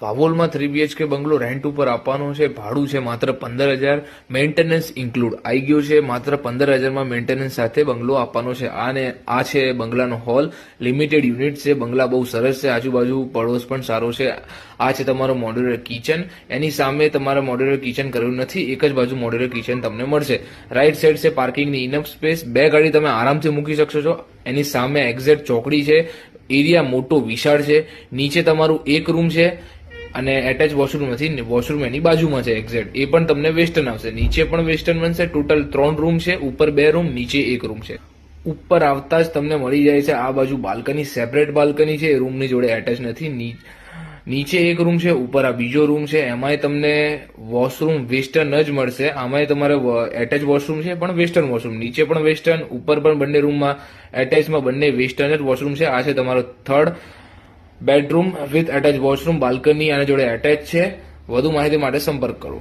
વાવોલમાં 3BHK બંગલો rent ઉપર આપવાનો છે. ભાડું છે માત્ર 15,000, મેન્ટેનન્સ ઇન્ક્લુડ આવી ગયો છે. માત્ર 15,000માં મેન્ટેનન્સ સાથે બંગલો આપવાનો છે. આ છે બંગલાનો હોલ, લિમિટેડ યુનિટ છે. બંગલા બહુ સરસ છે, આજુબાજુ પડોશ પણ સારો છે. આ છે તમારો મોડ્યુલર કિચન. એની સામે તમારે મોડ્યુલર કિચન કર્યું નથી, એક જ બાજુ મોડ્યુલર કિચન તમને મળશે. રાઈટ સાઈડ છે પાર્કિંગની ઇનફ સ્પેસ, 2 ગાડી તમે આરામથી મૂકી શકશો છો. એની સામે એક્ઝેક્ટ ચોકડી છે. એરિયા મોટો વિશાળ છે. નીચે તમારું એક રૂમ છે અને એટેચ વોશરૂમ નથી, વોશરૂમ એની બાજુમાં છે એક્ઝેક્ટ, એ પણ તમને વેસ્ટર્ન આવશે. નીચે પણ વેસ્ટર્ન બનશે. ટોટલ 3 રૂમ છે, ઉપર 2 રૂમ, નીચે 1 રૂમ છે. ઉપર આવતા જ તમને મળી જાય છે આ બાજુ બાલ્કની, સેપરેટ બાલ્કની છે, એ રૂમની જોડે એટેચ નથી. નીચે 1 રૂમ છે, ઉપર આ બીજો રૂમ છે. એમાંય તમને વોશરૂમ વેસ્ટર્ન જ મળશે. આમાંય તમારે એટેચ વોશરૂમ છે પણ વેસ્ટર્ન વોશરૂમ, નીચે પણ વેસ્ટર્ન, ઉપર પણ બંને રૂમમાં એટેચમાં બંને વેસ્ટર્ન જ વોશરૂમ છે. આ છે તમારો 3rd bedroom with attach washroom, balcony આના જોડે એટેચ છે. વધુ માહિતી માટે સંપર્ક કરો.